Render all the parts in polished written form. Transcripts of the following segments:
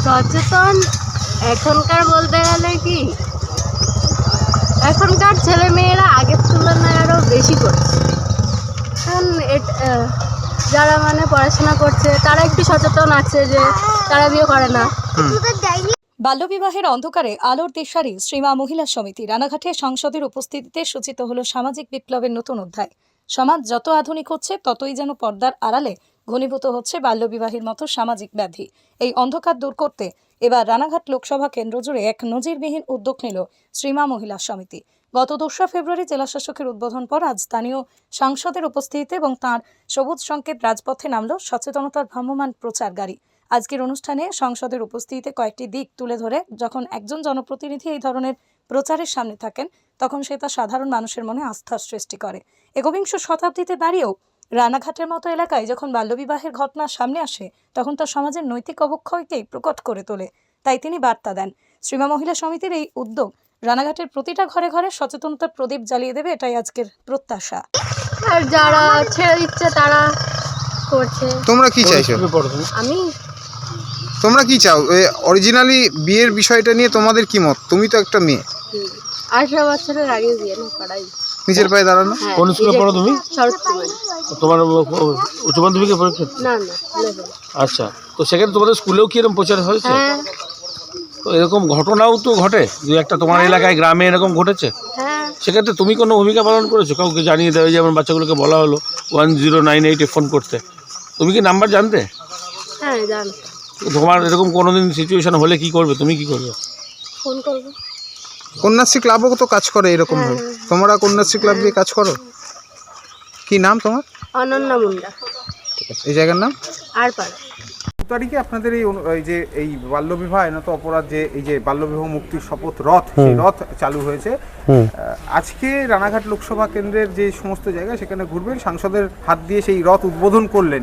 সচেতন এখনকার বলতে গেলে কি, এখনকার ছেলে মেয়েরা আগের তুলনায় আরও বেশি করছে। কারণ যারা মানে পড়াশোনা করছে তারা একটু সচেতন আছে যে তারা বিয়ে করে না। বাল্যবিবাহের অন্ধকারে আলোর দিশারি শ্রীমা মহিলা সমিতি রানাঘাটে সংসদের উপস্থিতিতে সূচিত হল সামাজিক বিপ্লবের নতুন অধ্যায়। সমাজ যত আধুনিক হচ্ছে ততই যেন পর্দার আড়ালে ঘনীভূত হচ্ছে বাল্যবিবাহের মতো সামাজিক ব্যাধি। এই অন্ধকার দূর করতে এবার রানাঘাট লোকসভা কেন্দ্র জুড়ে এক নজিরবিহীন উদ্যোগ নিল শ্রীমা মহিলা সমিতি। গত 2রা ফেব্রুয়ারি জেলা শাসকের উদ্বোধন পর আজ স্থানীয় সাংসদের উপস্থিতিতে এবং তাঁর সবুজ সংকেত রাজপথে নামল সচেতনতার ভ্রাম্যমাণ প্রচার গাড়ি। আজকের অনুষ্ঠানে সংসদের উপস্থিতিতে কয়েকটি দিক তুলে ধরে যখন একজন জনপ্রতিনিধি এই ধরনের প্রচারের সামনে থাকেন তখন সে তা সাধারণ মানুষের মনে আস্থার সৃষ্টি করে। একবিংশ শতাব্দীতে দাঁড়িয়েও রানাঘাটের মতো এলাকায় যখন বাল্যবিবাহের ঘটনা সামনে আসে তখন তা সমাজের নৈতিক অবক্ষয়কেই প্রকট করে তোলে। তাই তিনি বার্তা দেন, শ্রীমা মহিলা সমিতির এই উদ্যোগ রানাঘাটের প্রতিটা ঘরে ঘরে সচেতনতার প্রদীপ জ্বালিয়ে দেবে, এটাই আজকের প্রত্যাশা। আর যারা ছেড়ে দিচ্ছে তারা করছে। তোমরা কি চাইছো? তোমরা কি চাও? অরিজিনালি বিয়ের বিষয়টা নিয়ে তোমাদের কি মত? তুমি তো একটা মেয়ে, 18 বছরের আগে বিয়ে না করাই নিজের পায়ে দাঁড়ানো। কোন স্কুলে পড়ো তুমি? তোমার উচ্চ মাধ্যমিকে পরীক্ষা? না না। আচ্ছা, তো সেখানে তোমাদের স্কুলেও কি এরকম প্রচার হয়েছে? তো এরকম ঘটনাও তো ঘটে, যে একটা তোমার এলাকায় গ্রামে এরকম ঘটেছে, সেক্ষেত্রে তুমি কোনো ভূমিকা পালন করেছো? কাউকে জানিয়ে দেওয়া, যেমন বাচ্চাগুলোকে বলা হলো 1098-এ ফোন করতে, তুমি কি নাম্বার জানতে? হ্যাঁ জানি। তোমার এরকম কোনোদিন সিচুয়েশন হলে কি করবে? তুমি কি করবে? ফোন করব। কন্যাশ্রী ক্লাবও তো কাজ করে এরকম ভাবে। তোমরা কন্যাশ্রী ক্লাব দিয়ে কাজ করো? কি নাম তোমার? অনন্যা মুন্ডা। এই জায়গার নাম? আরপাড়া। তারিখে আপনাদের এই বাল্যবিবাহ আইনত অপরাধ, যে এই যে বাল্যবিবাহ মুক্তির শপথ রথ, সেই রথ চালু হয়েছে। আজকে রানাঘাট লোকসভা কেন্দ্রের যে সমস্ত জায়গা সেখানে ঘুরবেন, সাংসদের হাত দিয়ে সেই রথ উদ্বোধন করলেন।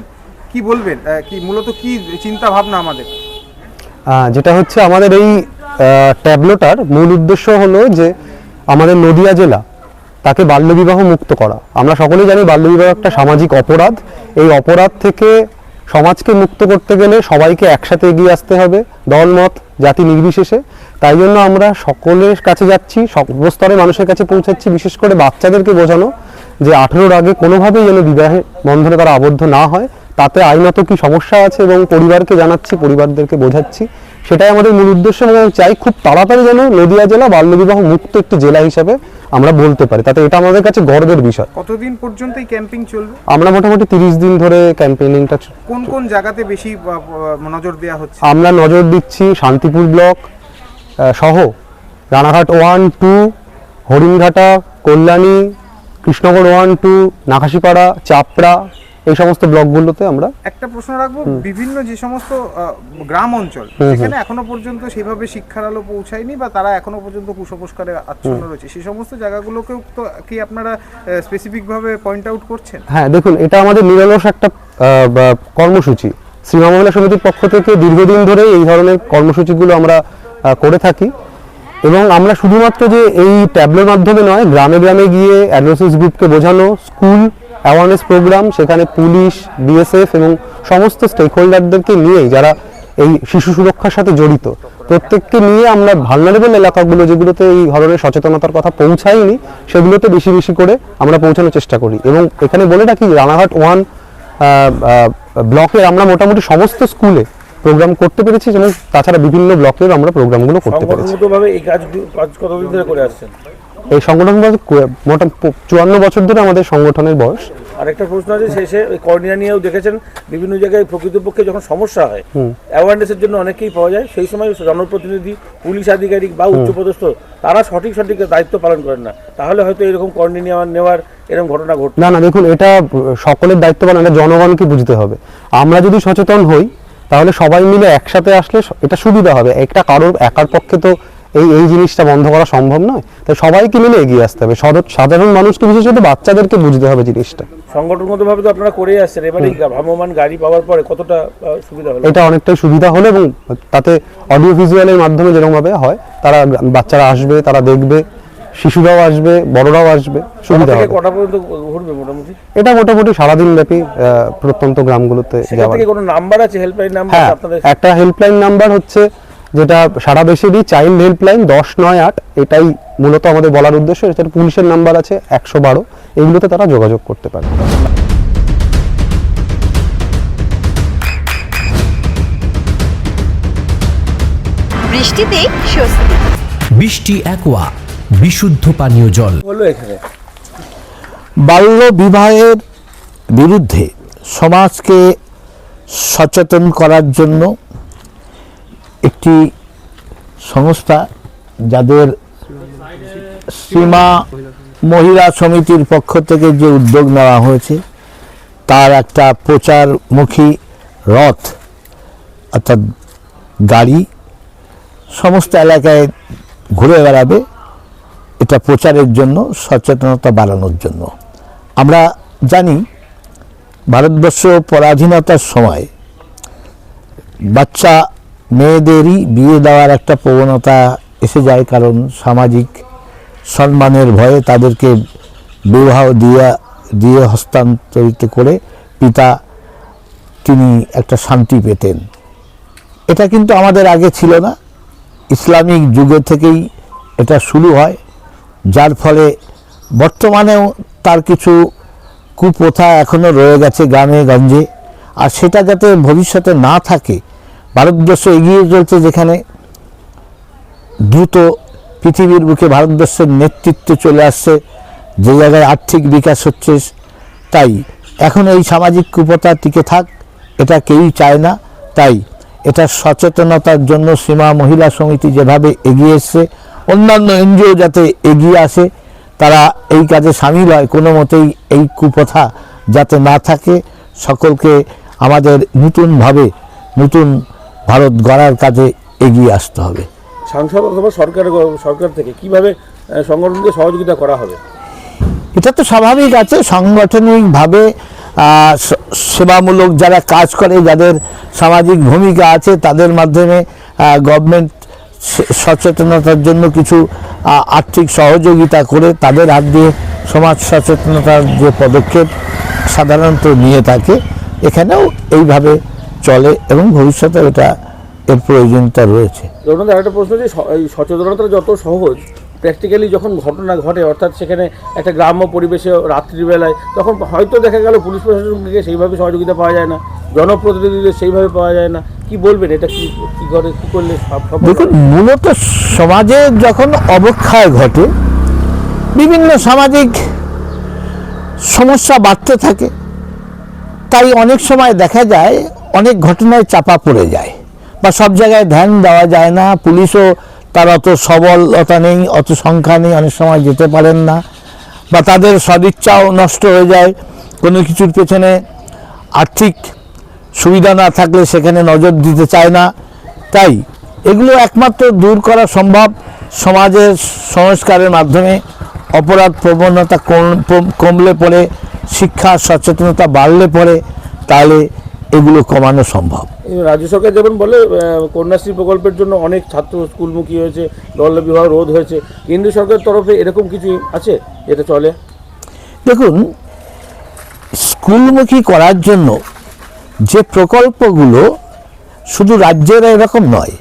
কি বলবেন, কি মূলত কি চিন্তা ভাবনা আমাদের? যেটা হচ্ছে আমাদের এই ট্যাবলোটার মূল উদ্দেশ্য হলো যে আমাদের নদিয়া জেলা তাকে বাল্যবিবাহ মুক্ত করা। আমরা সকলেই জানি বাল্যবিবাহ একটা সামাজিক অপরাধ। এই অপরাধ থেকে সমাজকে মুক্ত করতে গেলে সবাইকে একসাথে এগিয়ে আসতে হবে, দলমত জাতি নির্বিশেষে। তাই জন্য আমরা সকলের কাছে যাচ্ছি, সর্বস্তরের মানুষের কাছে পৌঁছাচ্ছি, বিশেষ করে বাচ্চাদেরকে বোঝানো যে 18-র আগে কোনোভাবেই যেন বিবাহে বন্ধনে তারা আবদ্ধ না হয়, তাতে আইনত কি সমস্যা আছে এবং পরিবারকে জানাচ্ছি, পরিবারদেরকে বোঝাচ্ছি। সেটাই আমাদের মূল উদ্দেশ্য। এবং চাই খুব তাড়াতাড়ি যেন নদিয়া জেলা বাল্যবিবাহ মুক্ত একটি জেলা হিসাবে আমরা বলতে পারি, তাতে এটা আমাদের কাছে গর্বের বিষয়। কতদিন পর্যন্ত এই ক্যাম্পিং চলবে? আমরা মোটামুটি 30 দিন ধরে ক্যাম্পেইনিংটা। কোন কোন জায়গাতে বেশি নজর দেওয়া হচ্ছে? আমরা নজর দিচ্ছি শান্তিপুর ব্লক সহ রানাঘাট 1, 2, হরিণঘাটা, কল্যাণী, কৃষ্ণনগর 1, 2, নাকাশিপাড়া, চাপড়া, এই সমস্ত ব্লকগুলোতে আমরা। একটা প্রশ্ন রাখবো, বিভিন্ন যে সমস্ত গ্রাম অঞ্চল সেখানে এখনো পর্যন্ত সেভাবে শিক্ষার আলো পৌঁছায়নি বা তারা এখনো পর্যন্ত কুসংস্কারে আচ্ছন্ন রয়েছে, সেই সমস্ত জায়গাগুলোকেও তো কি আপনারা স্পেসিফিক ভাবে পয়েন্ট আউট করছেন? হ্যাঁ, দেখুন, এটা আমাদের নিরলস একটা কর্মসূচি। শ্রীমা মহিলা সমিতির পক্ষ থেকে দীর্ঘদিন ধরে এই ধরনের কর্মসূচিগুলো আমরা করে থাকি। এবং আমরা শুধুমাত্র যে এই ট্যাবলোর মাধ্যমে নয়, গ্রামে গ্রামে গিয়ে অ্যাডভোকেসি গ্রুপকে বোঝানো, স্কুল অ্যাওয়ারনেস প্রোগ্রাম, সেখানে পুলিশ, বিএসএফ এবং সমস্ত স্টেক হোল্ডারদেরকে নিয়েই যারা এই শিশু সুরক্ষার সাথে জড়িত প্রত্যেককে নিয়ে আমরা ভালনারেবল এলাকাগুলো যেগুলোতে এই ধরনের সচেতনতার কথা পৌঁছায়নি সেগুলোতে বেশি বেশি করে আমরা পৌঁছানোর চেষ্টা করি। এবং এখানে বলে রাখি, রানাঘাট 1 ব্লকে আমরা মোটামুটি সমস্ত স্কুলে প্রোগ্রাম করতে পেরেছি এবং তাছাড়া বিভিন্ন ব্লকের আমরা প্রোগ্রামগুলো করতে পেরেছি। এই কাজ কতদিন ধরে করে আসছেন? এই সংগঠন মোটামুটি 54 বছর ধরে আমাদের সংগঠনের বয়স। আরেকটা প্রশ্ন আছে শেষে, ওই কর্নিয়া নিয়েও দেখেছেন বিভিন্ন জায়গায় প্রকৃতপক্ষে যখন সমস্যা হয় অ্যাওয়ারনেসের জন্য অনেকেই পাওয়া যায়, সেই সময় জনপ্রতিনিধি, পুলিশ আধিকারিক বা উচ্চপদস্থ তারা সঠিক দায়িত্ব পালন করেন না, তাহলে হয়তো এরকম কর্নিয়া নেওয়ার এরকম ঘটনা ঘটে না। দেখুন, এটা সকলের দায়িত্ব পালন, এটা জনগণকে বুঝতে হবে। আমরা যদি সচেতন হই তাহলে সবাই মিলে একসাথে আসলে এটা সুবিধা হবে। একটা কারোর একার পক্ষে তো এই জিনিসটা বন্ধ করা সম্ভব নয়, তাই সবাইকে মিলে এগিয়ে আসতে হবে। সাধারণ মানুষকে, বিশেষত বাচ্চাদেরকে বুঝতে হবে জিনিসটা। সংগঠনগতভাবে তো আপনারা করে আসছেন, এবারে ভ্রাম্যমাণ গাড়ি পাওয়ার পরে কতটা সুবিধা হলো? এটা অনেকটাই সুবিধা হলো এবং তাতে অডিও ভিজুয়ালের মাধ্যমে যেরকমভাবে হয়, তারা বাচ্চারা আসবে, তারা দেখবে, শিশুরাও আসবে, বড়রাও আসবে, সুবিধা হবে। কটা পর্যন্ত ঘুরবে মোটামুটি? এটা মোটামুটি সারাদিন ব্যাপী প্রত্যন্ত গ্রামগুলোতে যাওয়া। থেকে কোনো নাম্বার আছে, হেল্পলাইন নাম্বার হ্যাঁ, আপনাদের? একটা হেল্পলাইন নাম্বার হচ্ছে যেটা সারা দেশেরই চাইল্ড হেল্পলাইন 1098, এটাই মূলত আমাদের বলার উদ্দেশ্য। এছাড়া পুলিশের নাম্বার আছে 112, এগুলোতে তারা যোগাযোগ করতে পারে। বৃষ্টিতেই স্বস্তি। বৃষ্টি অ্যাকোয়া বিশুদ্ধ পানীয় জল। বললো এখানে বাল্য বিবাহের বিরুদ্ধে সমাজকে সচেতন করার জন্য একটি সংস্থা, যাদের সীমা মহিলা সমিতির পক্ষ থেকে যে উদ্যোগ নেওয়া হয়েছে, তার একটা প্রচারমুখী রথ অর্থাৎ গাড়ি সমস্ত এলাকায় ঘুরে বেড়াবে, এটা প্রচারের জন্য, সচেতনতা বাড়ানোর জন্য। আমরা জানি ভারতবর্ষ পরাধীনতার সময় বাচ্চা মেয়েদেরই বিয়ে দেওয়ার একটা প্রবণতা এসে যায়, কারণ সামাজিক সম্মানের ভয়ে তাদেরকে বিবাহ দিয়ে হস্তান্তরিত করে পিতা তিনি একটা শান্তি পেতেন। এটা কিন্তু আমাদের আগে ছিল না, ইসলামিক যুগে থেকেই এটা শুরু হয়, যার ফলে বর্তমানেও তার কিছু কুপ্রথা এখনও রয়ে গেছে গ্রামে গঞ্জে। আর সেটা যাতে ভবিষ্যতে না থাকে, ভারতবর্ষ এগিয়ে চলছে, যেখানে দ্রুত পৃথিবীর বুকে ভারতবর্ষের নেতৃত্বে চলে আসছে, যে জায়গায় আর্থিক বিকাশ হচ্ছে, তাই এখন এই সামাজিক কুপ্রথা টিকে থাক এটা কেউই চায় না। তাই এটা সচেতনতার জন্য সীমা মহিলা সমিতি যেভাবে এগিয়ে এসছে, অন্যান্য এনজিও যাতে এগিয়ে আসে, তারা এই কাজে সামিল হয়, কোনো মতেই এই কুপ্রথা যাতে না থাকে, সকলকে আমাদের নতুনভাবে নতুন ভারত গড়ার কাজে এগিয়ে আসতে হবে। সাংসদ অথবা সরকার থেকে কিভাবে সংগঠনকে সহযোগিতা করা হবে? এটা তো স্বাভাবিক আছে, সাংগঠনিকভাবে সেবামূলক যারা কাজ করে, যাদের সামাজিক ভূমিকা আছে, তাদের মাধ্যমে গভর্নমেন্ট সচেতনতার জন্য কিছু আর্থিক সহযোগিতা করে তাদের হাত দিয়ে সমাজ সচেতনতার যে পদক্ষেপ সাধারণত নিয়ে থাকে, এখানেও এইভাবে চলে এবং ভবিষ্যতে এটা এর প্রয়োজনীয়তা রয়েছে। ধরুন একটা প্রশ্ন, যে এই সচেতনতা যত সহজ, প্র্যাকটিক্যালি যখন ঘটনা ঘটে, অর্থাৎ সেখানে একটা গ্রাম্য পরিবেশে রাত্রিবেলায়, তখন হয়তো দেখা গেল পুলিশ প্রশাসনকে সেইভাবে সহযোগিতা পাওয়া যায় না, জনপ্রতিনিধিদের সেইভাবে পাওয়া যায় না, কি বলবেন এটা কি করে, কি করলে? দেখুন, মূলত সমাজে যখন অবক্ষয় ঘটে, বিভিন্ন সামাজিক সমস্যা বাড়তে থাকে, তাই অনেক সময় দেখা যায় অনেক ঘটনায় চাপা পড়ে যায় বা সব জায়গায় ধ্যান দেওয়া যায় না। পুলিশও তার অত সবলতা নেই, অত সংখ্যা নেই, অনেক সময় যেতে পারেন না, বা তাদের সদিচ্ছাও নষ্ট হয়ে যায়। কোনো কিছুর পেছনে আর্থিক সুবিধা না থাকলে সেখানে নজর দিতে চায় না। তাই এগুলো একমাত্র দূর করা সম্ভব সমাজের সংস্কারের মাধ্যমে। অপরাধ প্রবণতা কমলে পড়ে, শিক্ষা সচেতনতা বাড়লে পড়ে, তাহলে এগুলো কমানো সম্ভব। রাজ্য সরকার যেমন বলে কন্যাশ্রী প্রকল্পের জন্য অনেক ছাত্র স্কুলমুখী হয়েছে, বাল্য বিবাহ রোধ হয়েছে, কেন্দ্রীয় সরকারের তরফে এরকম কিছু আছে এটা চলে? দেখুন, স্কুলমুখী করার জন্য যে প্রকল্পগুলো শুধু রাজ্যের এরকম নয়,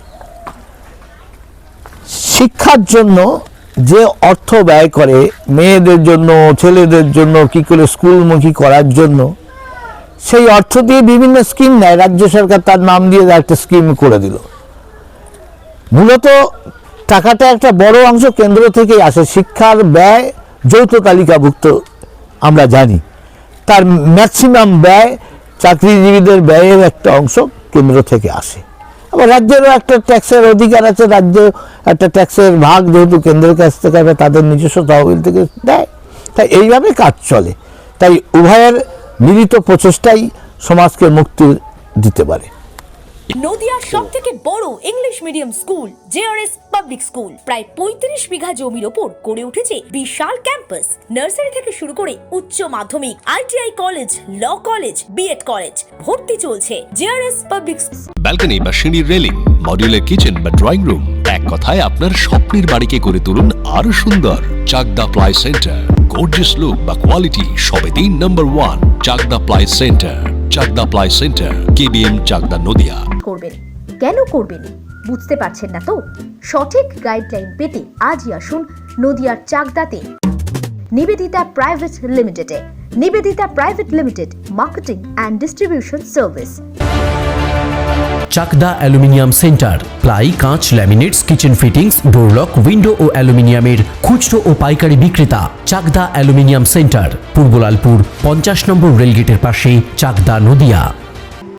শিক্ষার জন্য যে অর্থ ব্যয় করে মেয়েদের জন্য, ছেলেদের জন্য, কি করে স্কুলমুখী করার জন্য, সেই অর্থ দিয়ে বিভিন্ন স্কিম নেয় রাজ্য সরকার, তার নাম দিয়ে একটা স্কিম করে দিল। মূলত টাকাটা একটা বড় অংশ কেন্দ্র থেকেই আসে। শিক্ষার ব্যয় যৌথ তালিকাভুক্ত আমরা জানি, তার ম্যাক্সিমাম ব্যয় চাকরিজীবীদের ব্যয়ের একটা অংশ কেন্দ্র থেকে আসে। আবার রাজ্যেরও একটা ট্যাক্সের অধিকার আছে, রাজ্য একটা ট্যাক্সের ভাগ যেহেতু কেন্দ্রের কাছ থেকে আসে, তাদের নিজস্ব তহবিল থেকে দেয়। তাই এইভাবে কাজ চলে। তাই উভয়ের মিলিত প্রচেষ্টাই সমাজকে মুক্তি দিতে পারে। নদিয়ার সবথেকে বড় English medium school JRS public school প্রায় ৩৫ বিঘা জমির ওপর গড়ে উঠেছে বিশাল ক্যাম্পাস। নার্সারি থেকে শুরু করে উচ্চ মাধ্যমিক, ITI college, law college, B Ed college, ভর্তি চলছে। জেআরএস পাবলিক ব্যালকনি বা সিঁড়ির রেলিং, মডিউলার কিচেন বা ড্রয়িং রুম, এক কথায় আপনার স্বপ্নের বাড়িকে করে তুলুন আরো সুন্দর। Chakdah ply centre, gorgeous look বা কোয়ালিটি সবে 3 number 1 Chakdah ply centre. Chakdah ply centre, KBM, Chakdah, Nadia. করবেন কেন করবেন বুঝতে পারছেন না তো? সঠিক গাইডলাইন পেতে আজই আসুন নদিয়ার চাকদাতে নিবেদিতা প্রাইভেট লিমিটেডে। Nivedita private limited, marketing and distribution service. Chakdah aluminium centre, ply, কাঁচ, laminates, kitchen fittings, door lock, window ও অ্যালুমিনিয়ামের খুচরো ও পাইকারি বিক্রেতা। Chakdah aluminium centre, Purbalalpur 50 number রেলগেটের পাশে, চাকদা, নদিয়া।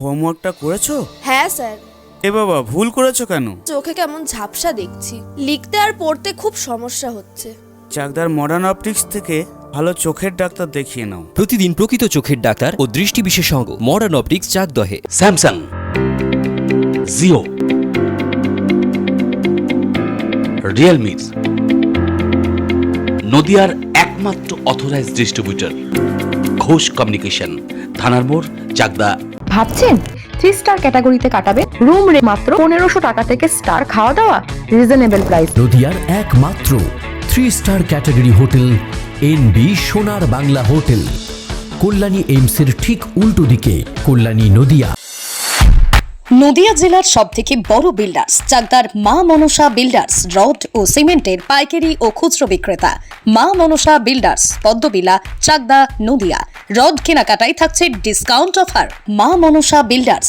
হোমওয়ার্কটা করেছো? হ্যাঁ স্যার। এ বাবা, ভুল করেছো কেন? চোখে কেমন ঝাপসা দেখছি, লিখতে আর পড়তে খুব সমস্যা হচ্ছে। চাকদার মডার্ন অপটিক্স থেকে ভালো চোখের ডাক্তার দেখিয়ে নাও। প্রতিদিন প্রকৃত চোখের ডাক্তার ও দৃষ্টি বিশেষজ্ঞ মডার্ন অপটিক্স, চাকদহে। স্যামসাং, জিও, রিয়েলমি, নদিয়ার একমাত্র অথরাইজড ডিস্ট্রিবিউটর ঘোষ কমিউনিকেশন, থানার মোড়, চাকদা। ভাবছেন 3 স্টার ক্যাটাগরিতে কাটাবে? রুম রে মাত্র 1500 টাকা থেকে স্টার, খাওয়া দাওয়া রিজনেবল প্রাইস। নদিয়ার একমাত্র 3 স্টার ক্যাটাগরি হোটেল এনবি সোনার বাংলা হোটেল, কল্যাণী এইমসের ঠিক উল্টো দিকে, কল্যাণী, নদিয়া। নদিয়া জেলার সবথেকে বড় বিল্ডার্স চাকদার মা মনসা বিল্ডার্স, রড ও সিমেন্টের পাইকারি ও খুচরো বিক্রেতা। মা মনসা বিল্ডার্স, পদ্মবিলা, চাকদা, নদিয়া। রড কেনাকাটায় থাকছে ডিসকাউন্ট অফার। মা মনসা বিল্ডার্স,